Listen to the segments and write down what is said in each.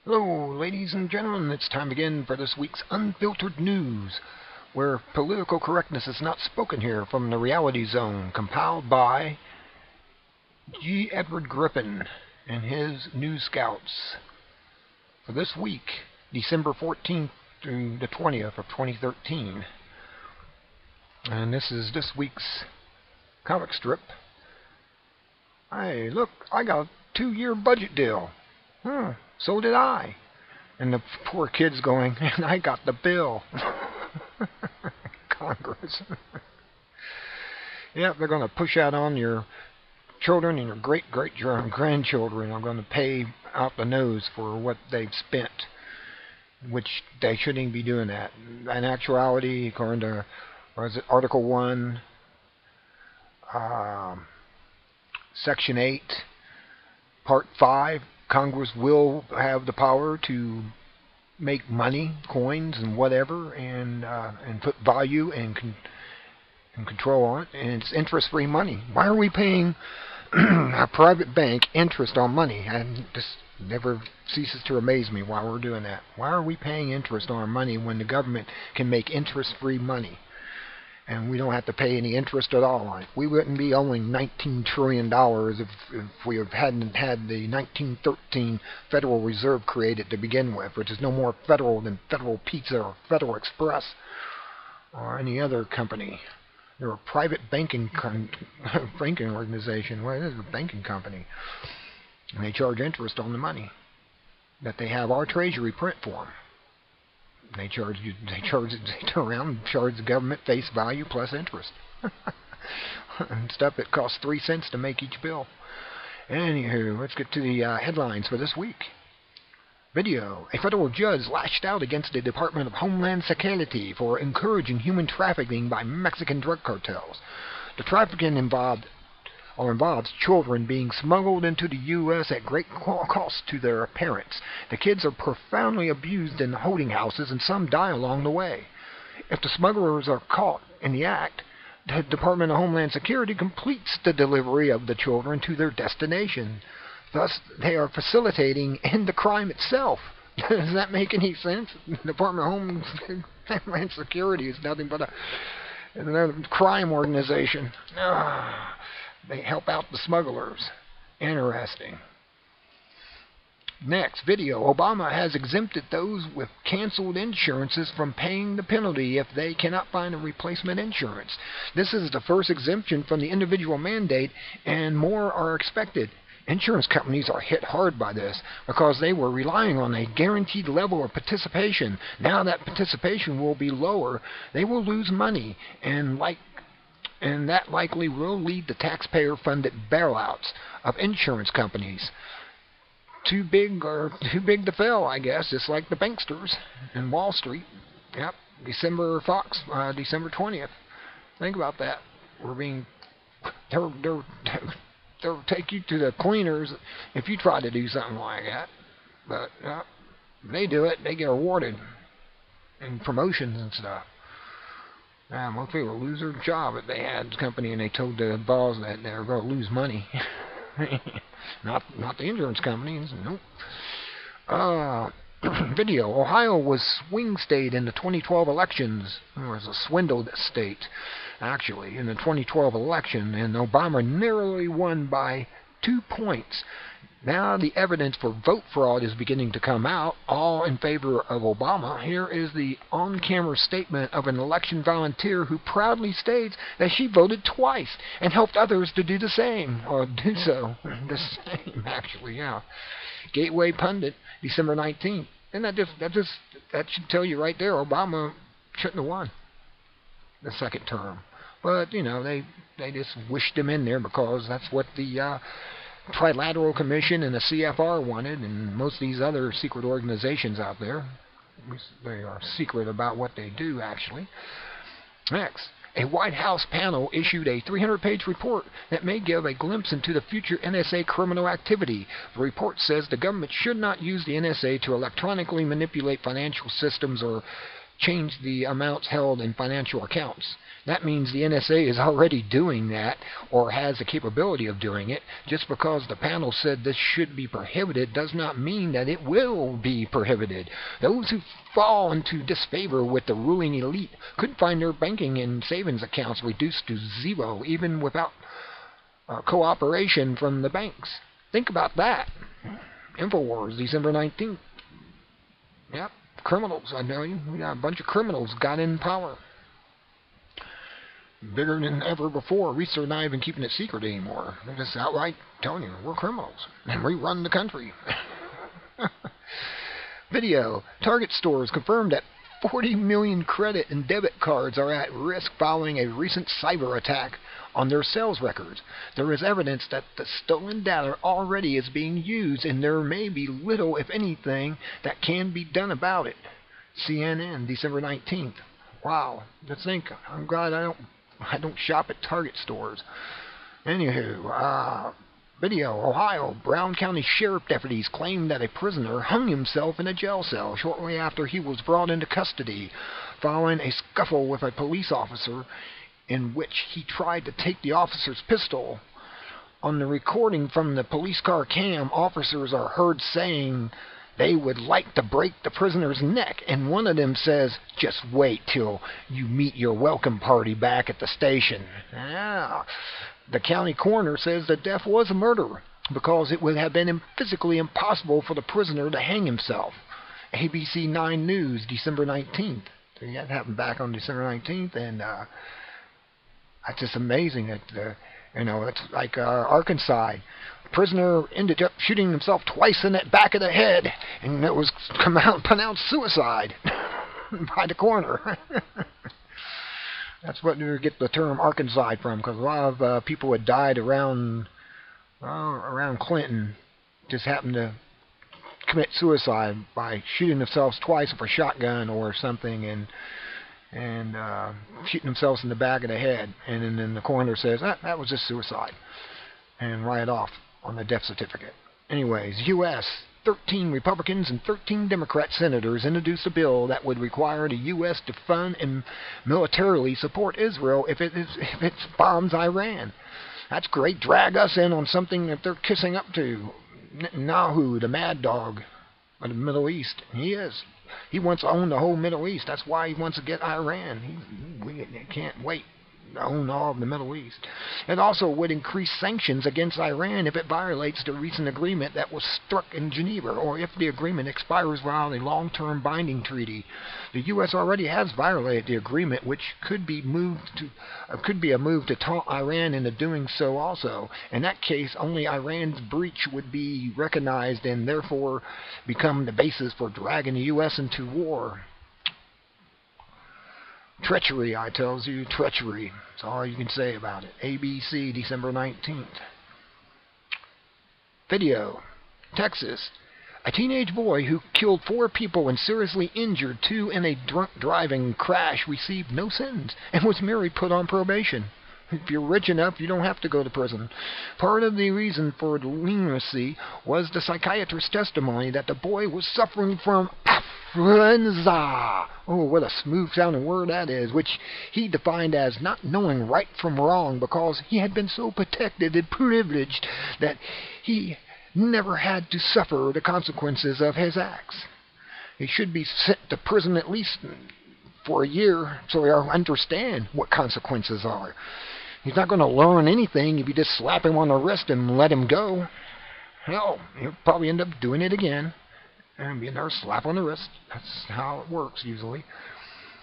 Hello, ladies and gentlemen. It's time again for this week's Unfiltered News, where political correctness is not spoken here from the reality zone, compiled by G. Edward Griffin and his News Scouts for this week, December 14th through the 20th of 2013. And this is this week's comic strip. Hey, look, I got a 2-year budget deal. So did I. And the poor kid's going, and I got the bill. Congress. Yep, they're going to push out on your children and your great-great-grandchildren are going to pay out the nose for what they've spent, which they shouldn't even be doing that. In actuality, according to, or is it Article 1, Section 8, Part 5, Congress will have the power to make money, coins, and whatever, and put value and control on it, and it's interest-free money. Why are we paying a private bank interest on money? And this never ceases to amaze me why we're doing that. Why are we paying interest on our money when the government can make interest-free money? And we don't have to pay any interest at all on it. We wouldn't be owing $19 trillion if we hadn't had the 1913 Federal Reserve created to begin with, which is no more federal than Federal Pizza or Federal Express or any other company. They're a private banking organization. Well, it is a banking company. And they charge interest on the money that they have our Treasury print for them. They turn around and charge the government face value plus interest. And stuff that costs 3 cents to make each bill. Anywho, let's get to the headlines for this week. Video. A federal judge lashed out against the Department of Homeland Security for encouraging human trafficking by Mexican drug cartels. The trafficking involves children being smuggled into the U.S. at great cost to their parents. The kids are profoundly abused in holding houses, and some die along the way. If the smugglers are caught in the act, the Department of Homeland Security completes the delivery of the children to their destination. Thus, they are facilitating in the crime itself. Does that make any sense? The Department of Homeland Security is nothing but another crime organization. They help out the smugglers. Interesting. Next, video. Obama has exempted those with canceled insurances from paying the penalty if they cannot find a replacement insurance. This is the first exemption from the individual mandate, and more are expected. Insurance companies are hit hard by this because they were relying on a guaranteed level of participation. Now that participation will be lower, they will lose money, and that likely will lead to taxpayer-funded bailouts of insurance companies. Too big to fail, I guess, just like the banksters in Wall Street. Yep, December 20th. Think about that. They'll take you to the cleaners if you try to do something like that. But they do it, they get rewarded in promotions and stuff. Most people lose their job if they had a company and they told the boss that they were going to lose money. Not the insurance companies. Nope. Video. Ohio was swing state in the 2012 elections. It was a swindled state, actually, in the 2012 election, and Obama narrowly won by 2 points. Now the evidence for vote fraud is beginning to come out, all in favor of Obama. Here is the on-camera statement of an election volunteer who proudly states that she voted twice and helped others to do the same, or do so. The same, actually, yeah. Gateway Pundit, December 19th. And that should tell you right there, Obama shouldn't have won the second term. But, you know, they just wished him in there because that's what the Trilateral Commission and the CFR wanted, and most of these other secret organizations out there. They are secret about what they do, actually. Next, a White House panel issued a 300-page report that may give a glimpse into the future NSA criminal activity. The report says the government should not use the NSA to electronically manipulate financial systems or change the amounts held in financial accounts. That means the NSA is already doing that, or has the capability of doing it. Just because the panel said this should be prohibited does not mean that it will be prohibited. Those who fall into disfavor with the ruling elite could find their banking and savings accounts reduced to zero, even without cooperation from the banks. Think about that. InfoWars, December 19th. Yep, criminals, I know you. We got a bunch of criminals got in power. Bigger than ever before. We are not even keeping it secret anymore. They're just outright telling you, we're criminals, and we run the country. Video. Target stores confirmed that 40 million credit and debit cards are at risk following a recent cyber attack on their sales records. There is evidence that the stolen data already is being used, and there may be little, if anything, that can be done about it. CNN, December 19th. Wow. To think, I'm glad I don't shop at Target stores. Anywho, video. Ohio. Brown County Sheriff deputies claim that a prisoner hung himself in a jail cell shortly after he was brought into custody, following a scuffle with a police officer in which he tried to take the officer's pistol. On the recording from the police car cam, officers are heard saying they would like to break the prisoner's neck, and one of them says, "Just wait till you meet your welcome party back at the station." The county coroner says the death was a murder because it would have been physically impossible for the prisoner to hang himself. ABC 9 News, December 19th. So that happened back on December 19th, and that's just amazing that, it's like Arkansas. Prisoner ended up shooting himself twice in the back of the head, and it was pronounced suicide by the coroner. That's what we get the term Arkansas from, because a lot of people had died around Clinton just happened to commit suicide by shooting themselves twice with a shotgun or something, and shooting themselves in the back of the head. And then the coroner says, that was just suicide, and write it off on the death certificate. Anyways, U.S. 13 Republicans and 13 Democrat senators introduced a bill that would require the U.S. to fund and militarily support Israel if it bombs Iran. That's great. Drag us in on something that they're kissing up to. Netanyahu, the mad dog of the Middle East. He is. He wants to own the whole Middle East. That's why he wants to get Iran. We can't wait to own all of the Middle East. It also would increase sanctions against Iran if it violates the recent agreement that was struck in Geneva, or if the agreement expires while a long-term binding treaty. The U.S. already has violated the agreement, which could be a move to taunt Iran into doing so also. In that case, only Iran's breach would be recognized and therefore become the basis for dragging the U.S. into war. Treachery, I tells you, treachery. That's all you can say about it. ABC, December 19th. Video. Texas. A teenage boy who killed 4 people and seriously injured 2 in a drunk driving crash received no sentence and was merely put on probation. If you're rich enough, you don't have to go to prison. Part of the reason for the leniency was the psychiatrist's testimony that the boy was suffering from affluenza. Oh, what a smooth-sounding word that is, which he defined as not knowing right from wrong because he had been so protected and privileged that he never had to suffer the consequences of his acts. He should be sent to prison at least for a year so he'll understand what consequences are. He's not going to learn anything if you just slap him on the wrist and let him go. Hell, he'll probably end up doing it again. And be another slap on the wrist. That's how it works usually.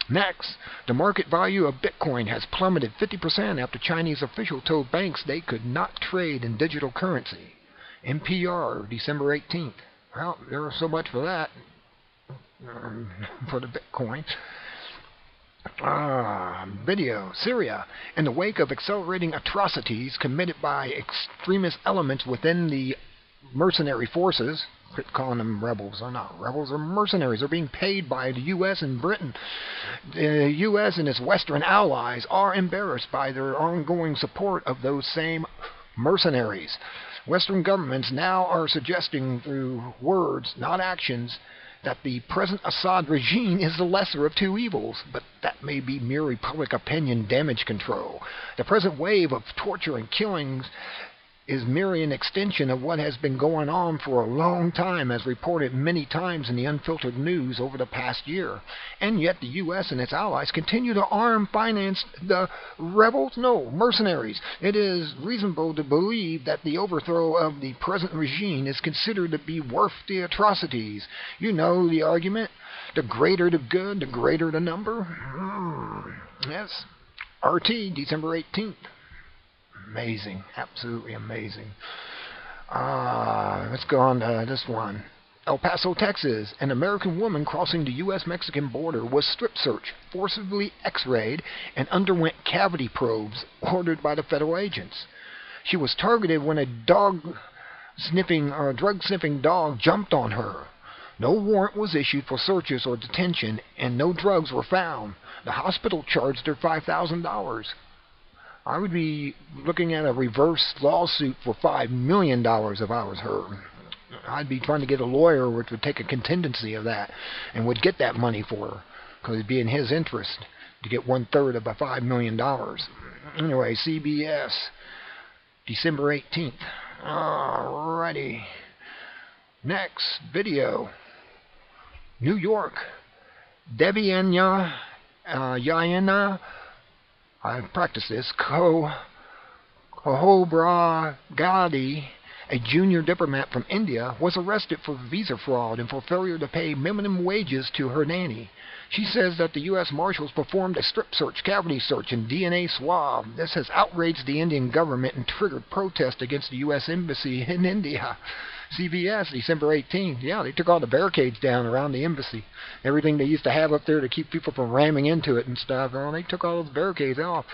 Next, the market value of Bitcoin has plummeted 50% after Chinese officials told banks they could not trade in digital currency. NPR, December 18th. Well, there was so much for that. For the Bitcoin. Video. Syria. In the wake of accelerating atrocities committed by extremist elements within the mercenary forces, quit calling them rebels. They're not rebels, they're mercenaries. They're being paid by the U.S. and Britain. The U.S. and its Western allies are embarrassed by their ongoing support of those same mercenaries. Western governments now are suggesting through words, not actions, that the present Assad regime is the lesser of two evils, but that may be mere public opinion damage control. The present wave of torture and killings is merely an extension of what has been going on for a long time, as reported many times in the Unfiltered news over the past year. And yet the U.S. and its allies continue to finance the rebels? No, mercenaries. It is reasonable to believe that the overthrow of the present regime is considered to be worth the atrocities. You know the argument. The greater the good, the greater the number. Yes. RT, December 18th. Amazing, absolutely amazing. Let's go on to this one. El Paso, Texas. An American woman crossing the U.S.-Mexican border was strip searched, forcibly x-rayed, and underwent cavity probes ordered by the federal agents. She was targeted when a drug-sniffing dog jumped on her. No warrant was issued for searches or detention, and no drugs were found. The hospital charged her $5,000. I would be looking at a reverse lawsuit for $5 million if I was her. I'd be trying to get a lawyer which would take a contingency of that and would get that money for her, because it'd be in his interest to get 1/3 of the $5 million. Anyway, CBS, December 18th. Alrighty. Next video. New York. Debianya Yayana, I practiced this, Kohobragadi, a junior diplomat from India, was arrested for visa fraud and for failure to pay minimum wages to her nanny. She says that the U.S. Marshals performed a strip search, cavity search, and DNA swab. This has outraged the Indian government and triggered protest against the U.S. Embassy in India. CBS, December 18th. Yeah, they took all the barricades down around the embassy. Everything they used to have up there to keep people from ramming into it and stuff. Well, they took all those barricades off.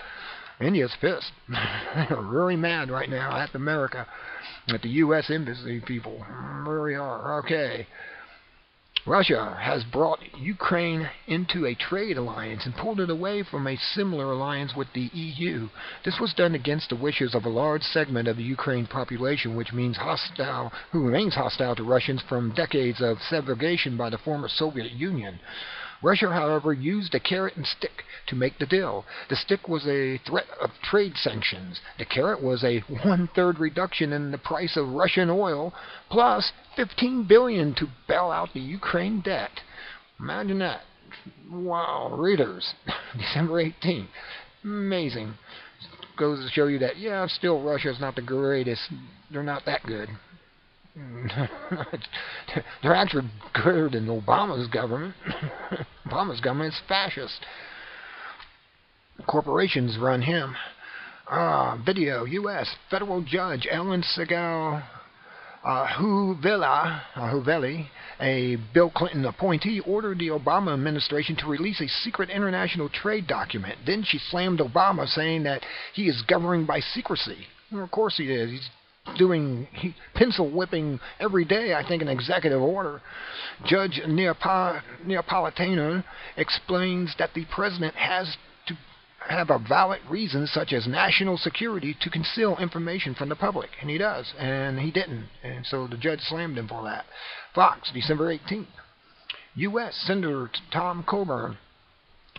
India's pissed. They're really mad right now at America, at the U.S. Embassy people. Really are. Okay. Russia has brought Ukraine into a trade alliance and pulled it away from a similar alliance with the EU. This was done against the wishes of a large segment of the Ukraine population, which means who remains hostile to Russians from decades of segregation by the former Soviet Union. Russia, however, used a carrot and stick to make the deal. The stick was a threat of trade sanctions. The carrot was a 1/3 reduction in the price of Russian oil, plus $15 billion to bail out the Ukraine debt. Imagine that. Wow, readers. December 18th. Amazing. Goes to show you that, yeah, still Russia's not the greatest. They're not that good. They're actually gooder than Obama's government. Obama's government is fascist. Corporations run him. Video, U.S. Federal Judge Ellen Segal Huveli, a Bill Clinton appointee, ordered the Obama administration to release a secret international trade document. Then she slammed Obama, saying that he is governing by secrecy. Well, of course he is. He's pencil whipping every day, I think, an executive order. Judge Neapolitano explains that the president has to have a valid reason, such as national security, to conceal information from the public, and he does, and he didn't, and so the judge slammed him for that. Fox, December 18th. U.S. Senator Tom Coburn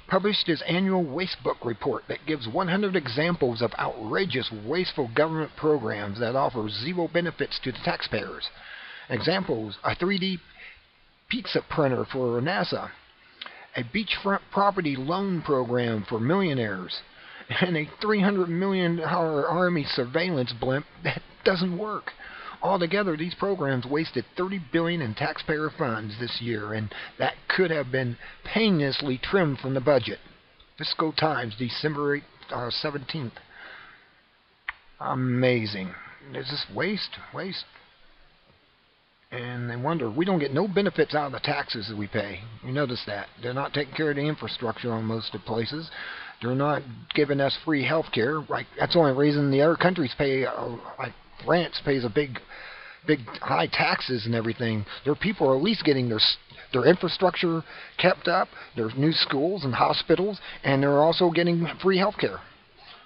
published his annual Wastebook report that gives 100 examples of outrageous, wasteful government programs that offer zero benefits to the taxpayers. Examples: a 3D pizza printer for NASA, a beachfront property loan program for millionaires, and a $300 million Army surveillance blimp that doesn't work. Altogether, these programs wasted $30 billion in taxpayer funds this year, and that could have been painlessly trimmed from the budget. Fiscal Times, December 17th. Amazing. It's just waste. And they wonder, we don't get no benefits out of the taxes that we pay. You notice that. They're not taking care of the infrastructure on most of the places. They're not giving us free health care. Like, that's the only reason the other countries pay, like France pays a big high taxes and everything. Their people are at least getting their infrastructure kept up, their new schools and hospitals, and they're also getting free health care.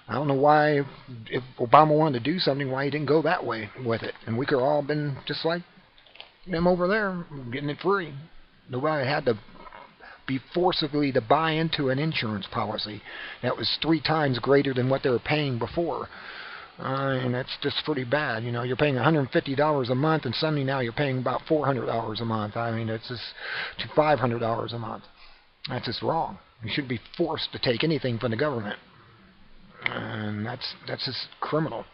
I don't know why, if Obama wanted to do something, why he didn't go that way with it. And we could have all been just like them over there, getting it free. Nobody had to be forcibly to buy into an insurance policy that was 3 times greater than what they were paying before. And that's just pretty bad. You know, you're paying $150 a month, and suddenly now you're paying about $400 a month. I mean, it's just to $500 a month. That's just wrong. You shouldn't be forced to take anything from the government. And that's just criminal.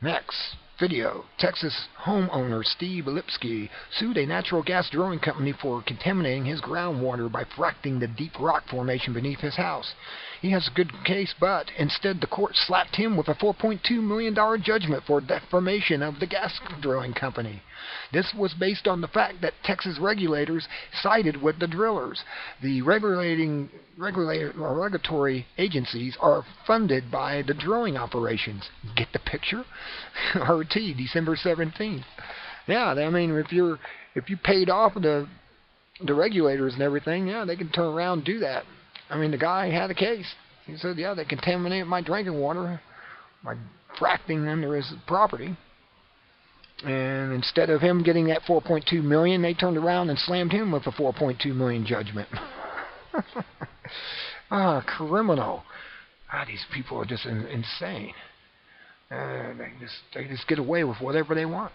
Next video. Texas homeowner Steve Lipsky sued a natural gas drilling company for contaminating his groundwater by fracking the deep rock formation beneath his house. He has a good case, but instead the court slapped him with a $4.2 million judgment for defamation of the gas drilling company. This was based on the fact that Texas regulators sided with the drillers. The regulatory agencies are funded by the drilling operations. Get the picture? RT, December 17th. Yeah, I mean, if you paid off the regulators and everything, yeah, they can turn around and do that. I mean, the guy had a case. He said, yeah, they contaminated my drinking water by fracking into his property. And instead of him getting that $4.2 million, they turned around and slammed him with a $4.2 million judgment. Criminal. These people are just insane. They just get away with whatever they want.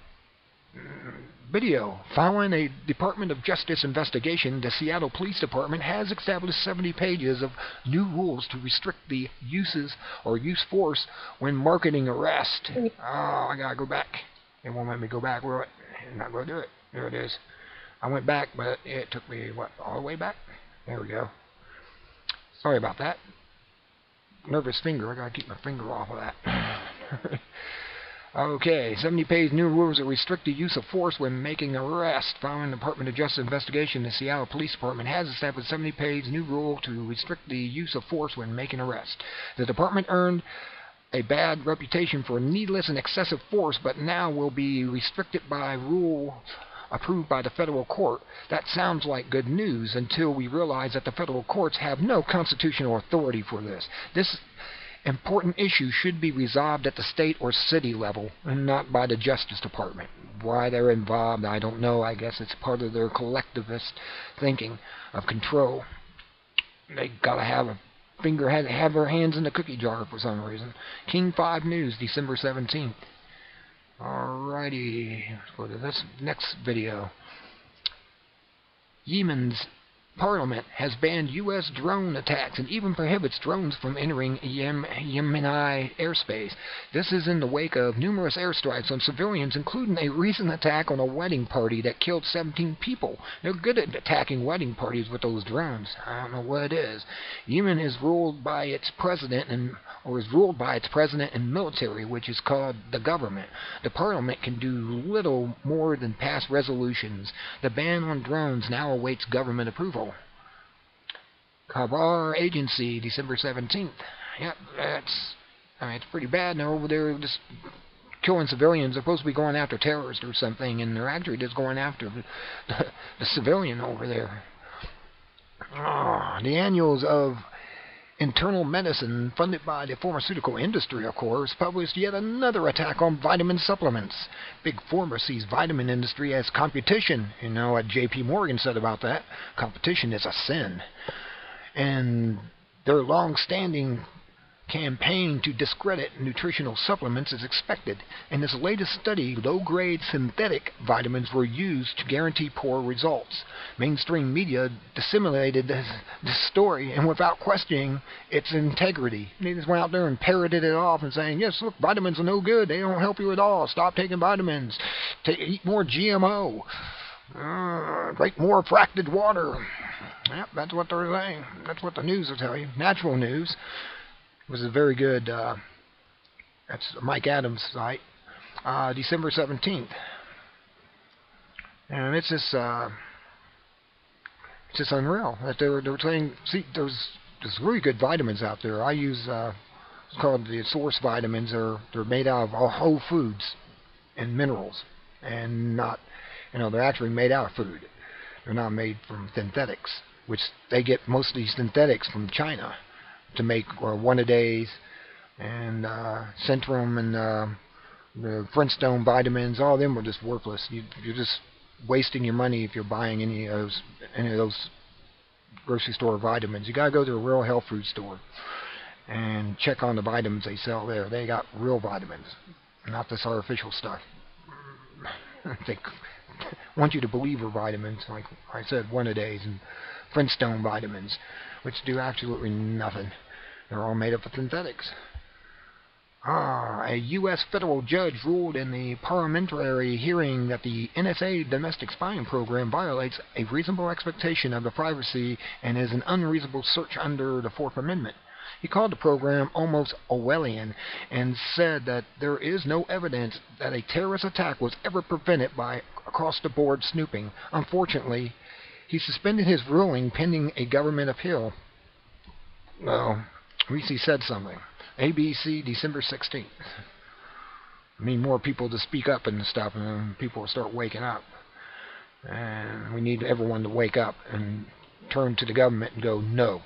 Video. Following a Department of Justice investigation, the Seattle Police Department has established 70 pages of new rules to restrict the uses or use force when marketing arrest. Oh, I gotta go back. It won't let me go back, will it? I'm not gonna do it. There it is. I went back, but it took me, what, all the way back? There we go. Sorry about that. Nervous finger. I gotta keep my finger off of that. Okay, 70-page new rules that restrict the use of force when making an arrest. Following the Department of Justice investigation, the Seattle Police Department has established a 70-page new rule to restrict the use of force when making an arrest. The department earned a bad reputation for needless and excessive force, but now will be restricted by rule approved by the federal court. That sounds like good news until we realize that the federal courts have no constitutional authority for this. This important issue should be resolved at the state or city level and not by the Justice Department. Why they're involved, I don't know. I guess it's part of their collectivist thinking of control. They gotta have their hands in the cookie jar for some reason. King 5 News, December 17th. Alrighty, let's go to this next video. Yemen's Parliament has banned U.S. drone attacks and even prohibits drones from entering Yemeni airspace. This is in the wake of numerous airstrikes on civilians, including a recent attack on a wedding party that killed 17 people. They're good at attacking wedding parties with those drones. I don't know what it is. Yemen is ruled by its president and military, which is called the government. The Parliament can do little more than pass resolutions. The ban on drones now awaits government approval. Kabar Agency, December 17th. Yep, it's pretty bad. They're over there just killing civilians. They're supposed to be going after terrorists or something, and they're actually just going after the civilian over there. The annuals of Internal Medicine, funded by the pharmaceutical industry, of course, published yet another attack on vitamin supplements. Big Pharma sees vitamin industry as competition. You know what J.P. Morgan said about that? Competition is a sin. And their long-standing campaign to discredit nutritional supplements is expected. In this latest study, low-grade synthetic vitamins were used to guarantee poor results. Mainstream media disseminated this story, and without questioning its integrity. They just went out there and parroted it off and saying, yes, look, vitamins are no good. They don't help you at all. Stop taking vitamins. Eat more GMO. Drink more fracted water. Yep, that's what they're saying. That's what the news will tell you. Natural News was a very good, that's Mike Adams' site, December 17th. And it's just unreal that they're saying, see, there's really good vitamins out there. I use, it's called the Source vitamins. They're made out of all whole foods and minerals, and not, they're actually made out of food. They're not made from synthetics, which they get mostly synthetics from China to make one-a-days and Centrum and the Flintstone vitamins. All of them were just worthless. You're just wasting your money if you're buying any of those grocery store vitamins. You gotta go to a real health food store and check on the vitamins they sell there. They got real vitamins, not this artificial stuff. They want you to believe are vitamins, like I said, one-a-days and Flintstone vitamins, which do absolutely nothing. They're all made up of synthetics. A U.S. federal judge ruled in the parliamentary hearing that the NSA domestic spying program violates a reasonable expectation of the privacy and is an unreasonable search under the Fourth Amendment. He called the program almost Orwellian and said that there is no evidence that a terrorist attack was ever prevented by across-the-board snooping. Unfortunately, he suspended his ruling pending a government appeal. Well, at least he said something. ABC, December 16th. I need more people to speak up and stuff, and people will start waking up. And we need everyone to wake up and turn to the government and go, no.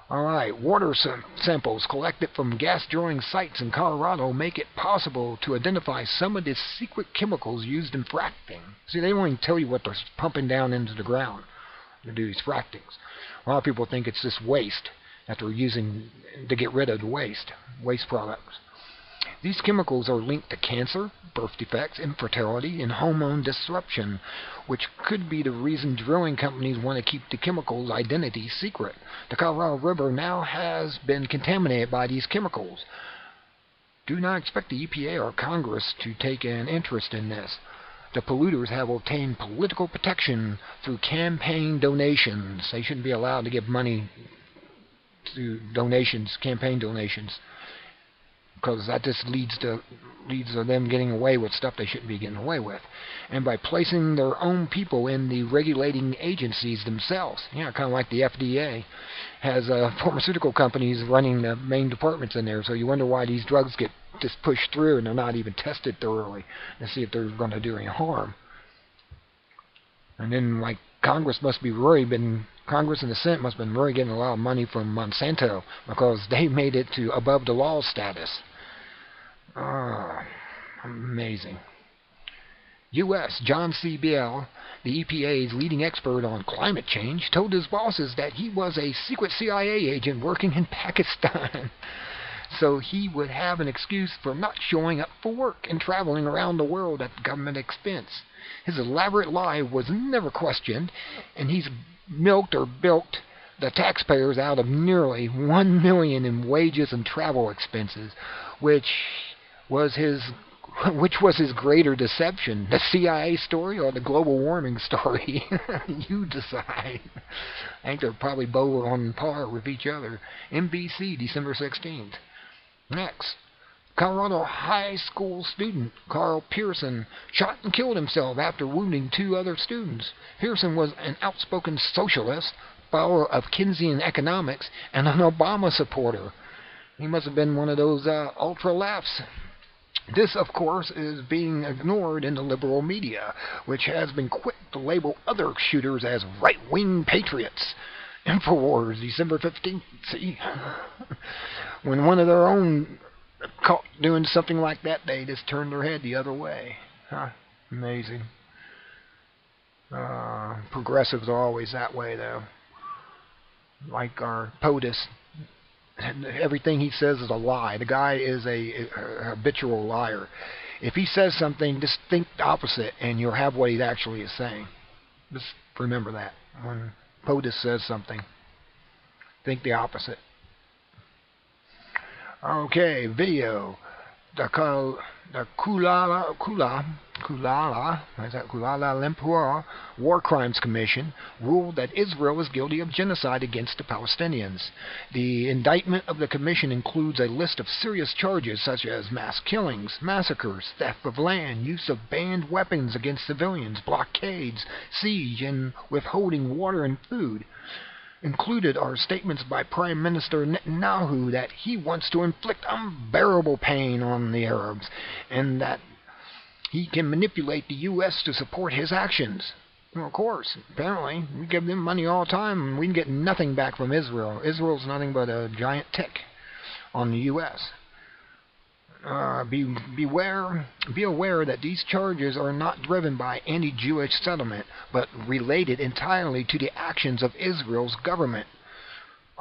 Alright, water samples collected from gas drilling sites in Colorado make it possible to identify some of the secret chemicals used in fracking. See, they won't even tell you what they're pumping down into the ground to do these frackings. A lot of people think it's this waste that they're using to get rid of the waste products. These chemicals are linked to cancer, birth defects, infertility, and hormone disruption, which could be the reason drilling companies want to keep the chemicals' identity secret. The Colorado River now has been contaminated by these chemicals. Do not expect the EPA or Congress to take an interest in this. The polluters have obtained political protection through campaign donations. They shouldn't be allowed to give money to donations, campaign donations, because that just leads to them getting away with stuff they shouldn't be getting away with. And by placing their own people in the regulating agencies themselves, kind of like the FDA has pharmaceutical companies running the main departments in there. So you wonder why these drugs get just pushed through and they're not even tested thoroughly to see if they're going to do any harm. And then, like, Congress and the Senate must have been really getting a lot of money from Monsanto because they made it to above the law status. Amazing. U.S. John C. Biel, the EPA's leading expert on climate change, told his bosses that he was a secret CIA agent working in Pakistan. So he would have an excuse for not showing up for work and traveling around the world at government expense. His elaborate lie was never questioned, and he's milked or bilked the taxpayers out of nearly $1 million in wages and travel expenses, which was his greater deception, the CIA story or the global warming story? You decide. I think they're probably both on par with each other. NBC, December 16th. Next, Colorado high school student Carl Pearson shot and killed himself after wounding 2 other students. Pearson was an outspoken socialist, follower of Keynesian economics, and an Obama supporter. He must have been one of those ultra-lefts. This, of course, is being ignored in the liberal media, which has been quick to label other shooters as right-wing patriots. Infowars, December 15th. See? When one of their own caught doing something like that, they just turn their head the other way. Amazing. Progressives are always that way, though. Like our POTUS. Everything he says is a lie. The guy is a habitual liar. If he says something, just think the opposite, and you'll have what he actually is saying. Just remember that. When POTUS says something, think the opposite. Okay, video. The Kuala Lumpur War Crimes Commission ruled that Israel is guilty of genocide against the Palestinians. The indictment of the commission includes a list of serious charges such as mass killings, massacres, theft of land, use of banned weapons against civilians, blockades, siege, and withholding water and food. Included are statements by Prime Minister Netanyahu that he wants to inflict unbearable pain on the Arabs and that he can manipulate the U.S. to support his actions. Well, of course, apparently, we give them money all the time and we can get nothing back from Israel. Israel's nothing but a giant tick on the U.S. Be aware that these charges are not driven by anti-Jewish sentiment, but related entirely to the actions of Israel's government.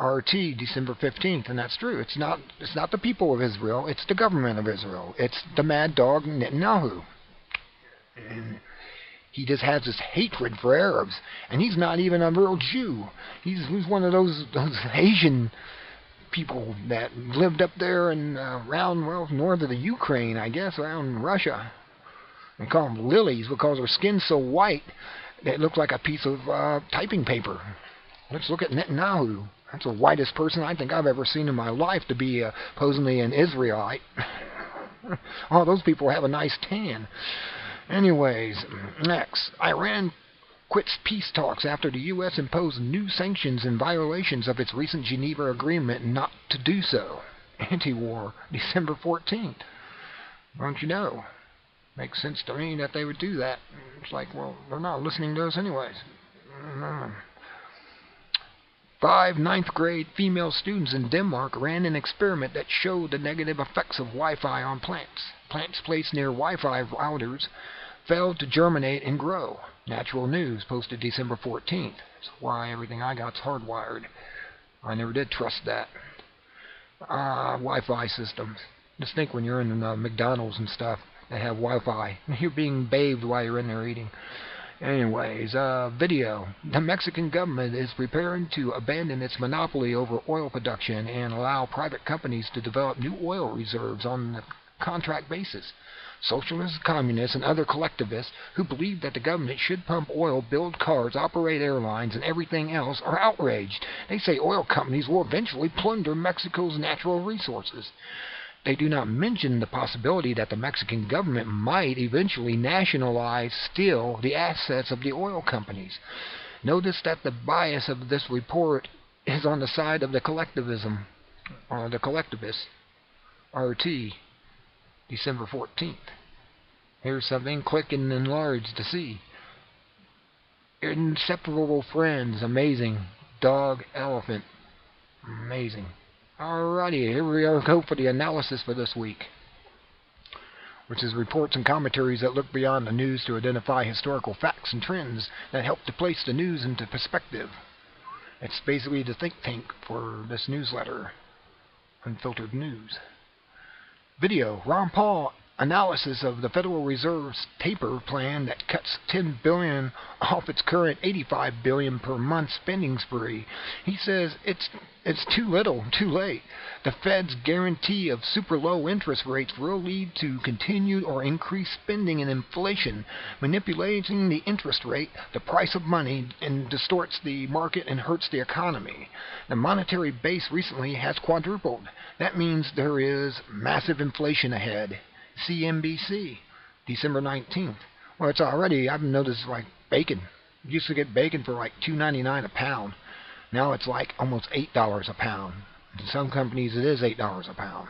RT, December 15th, and that's true. It's not the people of Israel, it's the government of Israel. It's the mad dog Netanyahu. And he just has this hatred for Arabs, and he's not even a real Jew. He's one of those Asian people that lived up there and around, well, north of the Ukraine, I guess, around Russia. They call them lilies because their skin's so white that it looks like a piece of typing paper. Let's look at Netanyahu. That's the whitest person I think I've ever seen in my life to be supposedly an Israelite. Oh, those people have a nice tan. Anyways, next, Iran quits peace talks after the U.S. imposed new sanctions in violations of its recent Geneva agreement not to do so. Anti-war, December 14th. Don't you know? Makes sense to me that they would do that. It's like, well, they're not listening to us anyways. 5 ninth-grade female students in Denmark ran an experiment that showed the negative effects of Wi-Fi on plants. Plants placed near Wi-Fi routers failed to germinate and grow. Natural News posted December 14th. That's why everything I got's hardwired. I never did trust that. Wi-Fi systems. Just think when you're in McDonald's and stuff, they have Wi-Fi. You're being bathed while you're in there eating. Anyways, video. The Mexican government is preparing to abandon its monopoly over oil production and allow private companies to develop new oil reserves on a contract basis. Socialists, communists, and other collectivists who believe that the government should pump oil, build cars, operate airlines, and everything else are outraged. They say oil companies will eventually plunder Mexico's natural resources. They do not mention the possibility that the Mexican government might eventually nationalize still the assets of the oil companies. Notice that the bias of this report is on the side of the collectivism, or the collectivists. RT, December 14th. Here's something. Click and enlarge to see. Inseparable friends. Amazing. Dog, elephant. Amazing. Alrighty, here we go for the analysis for this week, which is reports and commentaries that look beyond the news to identify historical facts and trends that help to place the news into perspective. It's basically the think tank for this newsletter, Unfiltered News. Video, Ron Paul analysis of the Federal Reserve's taper plan that cuts $10 billion off its current $85 billion per month spending spree. He says it's too little, too late. The Fed's guarantee of super low interest rates will lead to continued or increased spending and inflation, manipulating the interest rate, the price of money, and distorts the market and hurts the economy. The monetary base recently has quadrupled. That means there is massive inflation ahead. CNBC, December 19th. Well, it's already, I've noticed, like bacon. You used to get bacon for like $2.99 a pound. Now it's like almost $8 a pound. In some companies it is $8 a pound.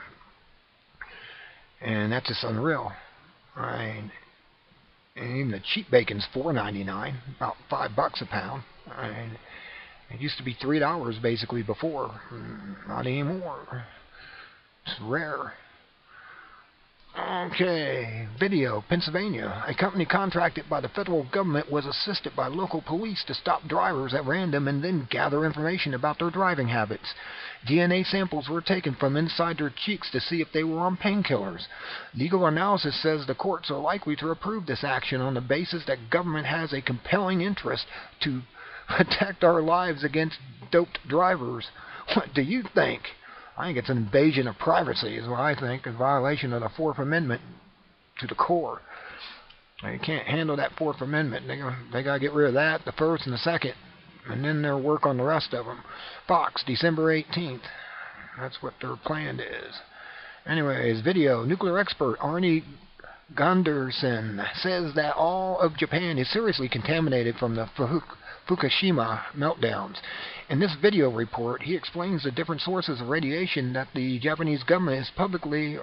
And that's just unreal. Right. And even the cheap bacon's $4.99, about $5 a pound. Right. It used to be $3 basically before. Not anymore. It's rare. Okay, video, Pennsylvania. A company contracted by the federal government was assisted by local police to stop drivers at random and then gather information about their driving habits. DNA samples were taken from inside their cheeks to see if they were on painkillers. Legal analysis says the courts are likely to approve this action on the basis that government has a compelling interest to protect our lives against doped drivers. What do you think? I think it's an invasion of privacy is what I think, a violation of the Fourth Amendment to the core. They can't handle that Fourth Amendment. They got to get rid of that, the First and the Second, and then they'll work on the rest of them. Fox, December 18th. That's what their plan is. Anyways, video. Nuclear expert Arnie Gunderson says that all of Japan is seriously contaminated from the Fukushima meltdowns. In this video report, he explains the different sources of radiation that the Japanese government is publicly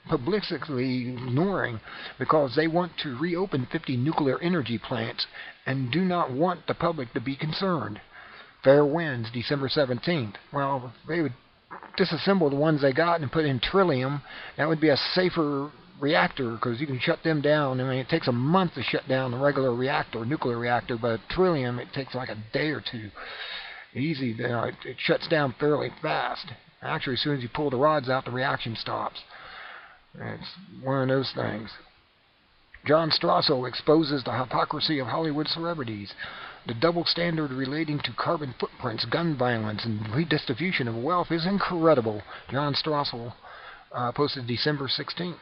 ignoring because they want to reopen 50 nuclear energy plants and do not want the public to be concerned. Fair winds, December 17th. Well, they would disassemble the ones they got and put in Trillium, that would be a safer reactor, because you can shut them down. I mean, it takes a month to shut down a regular reactor, nuclear reactor, but Trillium, it takes like a day or two. Easy, it shuts down fairly fast. Actually, as soon as you pull the rods out, the reaction stops. It's one of those things. John Strasso exposes the hypocrisy of Hollywood celebrities. The double standard relating to carbon footprints, gun violence, and redistribution of wealth is incredible. John Strasso posted December 16th.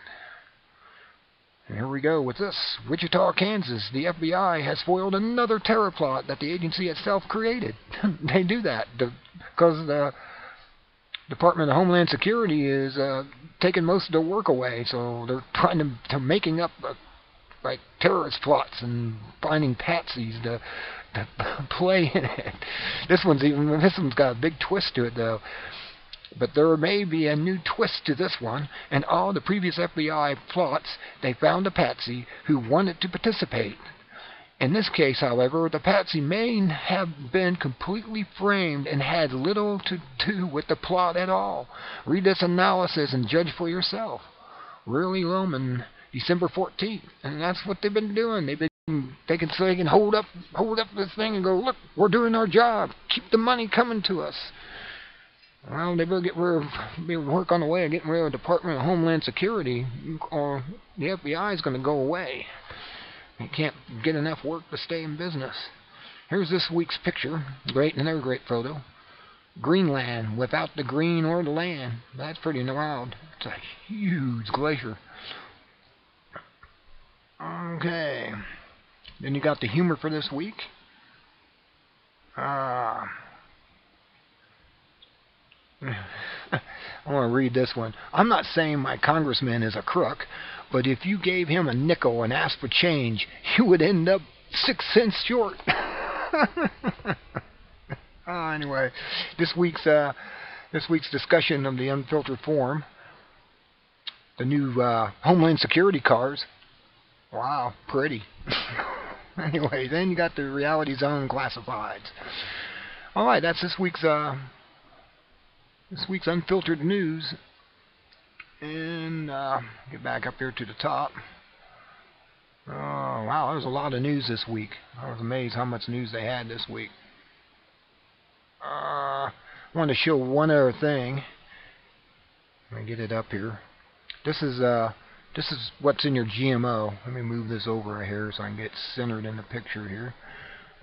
And here we go with this. Wichita, Kansas. The FBI has foiled another terror plot that the agency itself created. They do that because the Department of Homeland Security is taking most of their work away, so they're trying to making up like terrorist plots and finding patsies to play in it. This one's got a big twist to it, though. But there may be a new twist to this one, and all the previous FBI plots, they found a patsy who wanted to participate. In this case, however, the patsy may have been completely framed and had little to do with the plot at all. Read this analysis and judge for yourself. Really Loman, December 14th, and that's what they've been doing. They've been taking so they can hold up this thing and go, look, we're doing our job. Keep the money coming to us. Well, they better work on the way of getting rid of the Department of Homeland Security, or the FBI is going to go away. They can't get enough work to stay in business. Here's this week's picture. Another great photo. Greenland without the green or the land. That's pretty wild. It's a huge glacier. Okay. Then you got the humor for this week. I want to read this one. I'm not saying my congressman is a crook, but if you gave him a nickel and asked for change, you would end up 6 cents short. Anyway, this week's discussion of the Unfiltered Forum, the new Homeland Security cars. Wow, pretty. Anyway, then you got the Reality Zone classifieds. All right, that's this week's Unfiltered news. And get back up here to the top. Oh, wow, there's a lot of news this week. I was amazed how much news they had this week. I wanted to show one other thing. Let me get it up here. This is what's in your GMO. Let me move this over here so I can get centered in the picture here.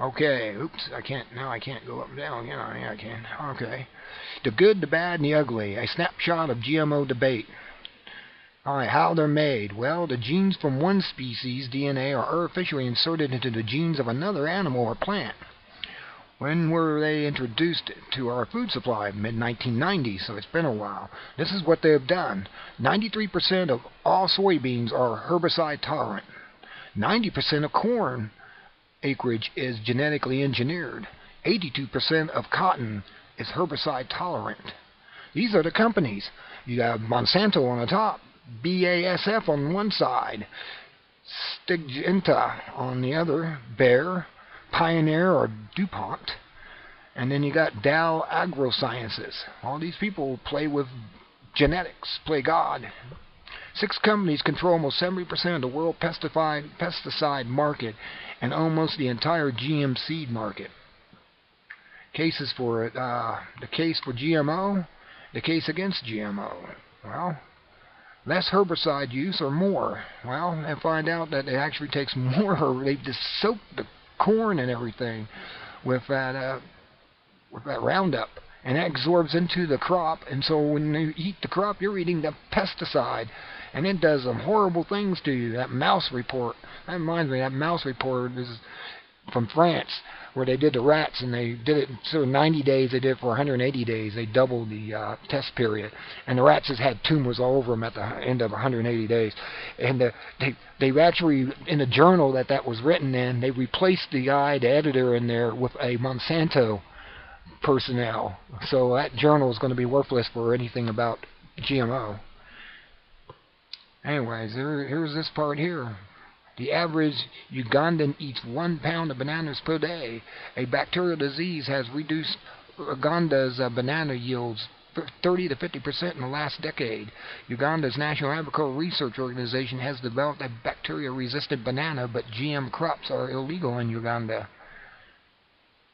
Okay, oops, I can't go up and down. Yeah, I can. Okay. The good, the bad, and the ugly. A snapshot of GMO debate. Alright, how they're made. Well, the genes from one species' DNA are artificially inserted into the genes of another animal or plant. When were they introduced to our food supply? Mid-1990s, so it's been a while. This is what they have done. 93% of all soybeans are herbicide tolerant. 90% of corn acreage is genetically engineered. 82% of cotton is herbicide tolerant. These are the companies. You have Monsanto on the top, BASF on one side, Syngenta on the other, Bayer, Pioneer or DuPont, and then you got Dow AgroSciences. All these people play with genetics, play God. 6 companies control almost 70% of the world pesticide market and almost the entire GM seed market. Cases for it, the case for GMO, the case against GMO. Well, less herbicide use or more. Well, they find out that it actually takes more They just soak the corn and everything with that Roundup, and that absorbs into the crop, and so when you eat the crop, you're eating the pesticide, and it does some horrible things to you. That mouse report, that reminds me, that mouse report is from France, where they did the rats, and they did it, so 90 days, they did it for 180 days. They doubled the test period, and the rats just had tumors all over them at the end of 180 days. And they actually, in the journal that was written in, they replaced the editor in there with a Monsanto personnel. So that journal is going to be worthless for anything about GMO. Anyways, here's this part here. The average Ugandan eats 1 pound of bananas per day. A bacterial disease has reduced Uganda's banana yields 30 to 50% in the last decade. Uganda's National Agricultural Research Organization has developed a bacteria-resistant banana, but GM crops are illegal in Uganda.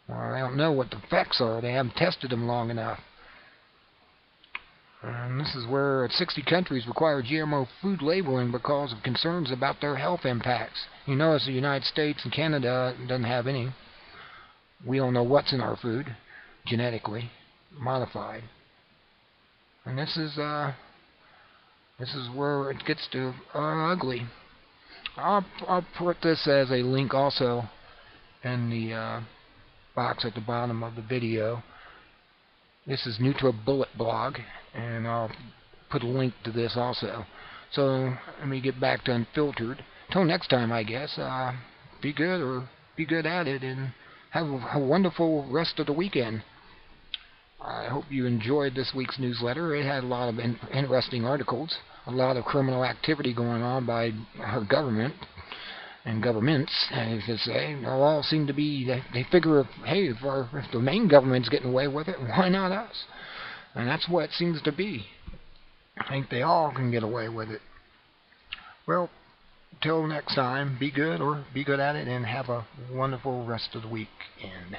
Well, I don't know what the effects are. They haven't tested them long enough. And this is where 60 countries require GMO food labeling because of concerns about their health impacts. You notice the United States and Canada doesn't have any. We don't know what's in our food, genetically modified. And this is where it gets to ugly. I'll put this as a link also in the box at the bottom of the video. This is NutriBullet blog, and I'll put a link to this also. So let me get back to Unfiltered. Till next time, I guess. Be good or be good at it, and have a wonderful rest of the weekend. I hope you enjoyed this week's newsletter. It had a lot of interesting articles, a lot of criminal activity going on by our government and governments, as they say. They all seem to be, they figure, hey, if the main government's getting away with it, why not us? And that's what it seems to be. I think they all can get away with it. Well, till next time, be good or be good at it, and have a wonderful rest of the weekend.